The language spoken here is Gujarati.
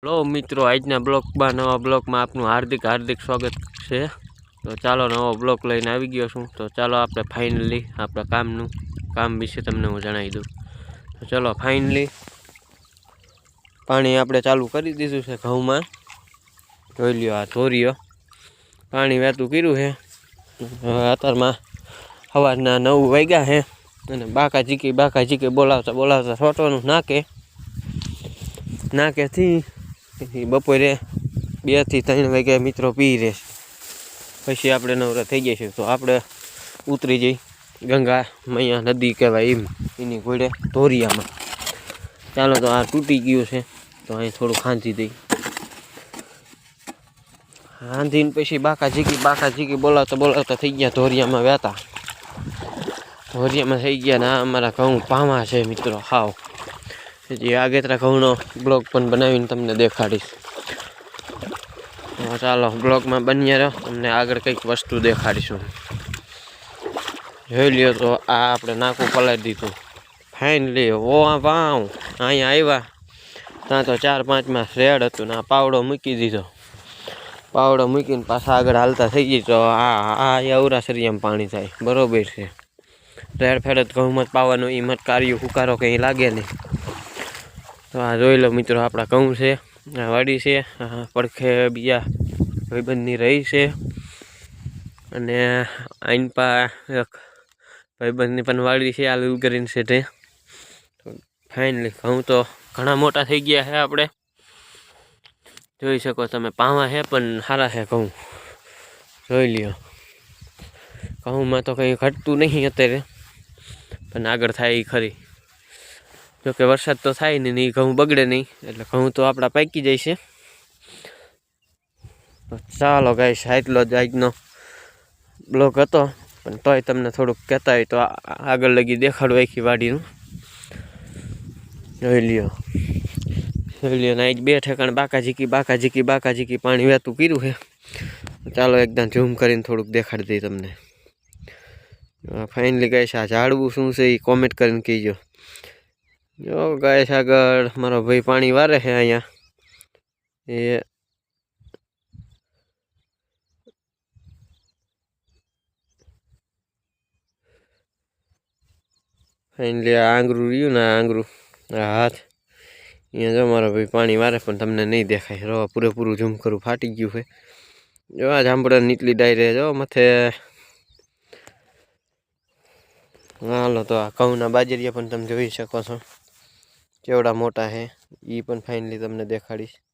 હેલો મિત્રો, આજના બ્લોગમાં નવા બ્લોગમાં આપનું હાર્દિક સ્વાગત છે। તો ચાલો નવો બ્લોગ લઈને આવી ગયો છું। તો ચાલો આપણે ફાઇનલી આપણા કામ વિશે તમને હું જણાવી દઉં। તો ચાલો ફાઇનલી પાણી આપણે ચાલુ કરી દીધું છે ઘઉંમાં। જોઈ લ્યો આ ધોરીઓ પાણી વહેતું કર્યું છે। અત્યારમાં સવારના 9 વાગ્યા છે અને બાકા ઝીકી બોલાવતા છોટવાનું નાકેથી બપોરે 2 થી 3 વાગ્યા મિત્રો પી રહેશે। પછી આપણે નવરા થઈ જઈશું તો આપણે ઉતરી જઈ ગંગા મૈયા નદી કહેવાય એની ઘોડે ધોરિયામાં। ચાલો તો આ તૂટી ગયું છે તો અહીં થોડું ખાંધી દઈ। ખાંધીને પછી બાકા ઝીકી બોલાવતા થઈ ગયા ધોરિયામાં વહેતા। ધોરિયામાં થઈ ગયા ને આ અમારા ઘઉં પાવા છે મિત્રો હાવ। હજી આગેતરા ઘઉંનો બ્લોગ પણ બનાવીને તમને દેખાડીશ। ચાલો બ્લોગમાં બન્યા રહો, તમને આગળ કંઈક વસ્તુ દેખાડીશું। જોઈ લ્યો તો આ આપણે નાકું પલાળી દીધું ફાઇનલી। વાવ અહીંયા આવ્યા ત્યાં તો 4-5માં રેડ હતું ને આ પાવડો મૂકી દીધો। પાવડો મૂકીને પાછા આગળ હાલતા થઈ ગઈ તો આ અવરાસરિયામાં પાણી થાય બરોબર છે। રેડ ફેડ ઘઉંમાં જ પાવાનું એમાં જ કાર્ય હુકારો કંઈ લાગે નહીં। તો આ જોઈ લો મિત્રો આપણા ઘઉં છે, આ વાડી છે, પડખે બીજા ભાઈબંધની રહી છે અને આઈનપા એક ભાઈબંધની પણ વાડી છે આલુ કરીને છે તે। ફાઇનલી ઘઉં તો ઘણા મોટા થઈ ગયા છે આપણે જોઈ શકો તમે। પાવા છે પણ સારા છે ઘઉં જોઈ લ્યો। ઘઉંમાં તો કંઈ ઘટતું નહીં અત્યારે પણ આગળ થાય એ ખરી। જોકે વરસાદ તો થાય નહીં ને એ ઘઉં બગડે નહીં એટલે ઘઉં તો આપણા પાકી જાય છે। તો ચાલો ગાઈસ આટલો જ આજનો બ્લોગ હતો પણ તોય તમને થોડુંક કહેતા હોય તો આગળ લગી દેખાડો આખી વાડીનું। જોઈ લ્યો ને આજ 2 ઠેકાણ બાકા ઝીકી પાણી વહેતું કર્યું છે। ચાલો એકદમ ઝૂમ કરીને થોડુંક દેખાડી દઈ તમને। ફાઇનલી ગાઈસ આ ઝાડવું શું છે એ કોમેન્ટ કરીને કહેજો। જો ગાઈસ આગળ મારો ભાઈ પાણી વારે છે અહીંયા એ ફાઇનલી આ આંગરું રહ્યું ને આંગરું આ હાથ અહીંયા જો મારો ભાઈ પાણી વારે પણ તમને નહીં દેખાય। રો પૂરેપૂરું ઝૂમ કરું ફાટી ગયું છે। જો આ જાંબુડા નીચલી ડાયરે જો મથે। હાલો તો આ ઘઉંના બાજરીયા પણ તમે જોઈ શકો છો કેવડા મોટા છે એ પણ ફાઇનલી તમને દેખાડીશ।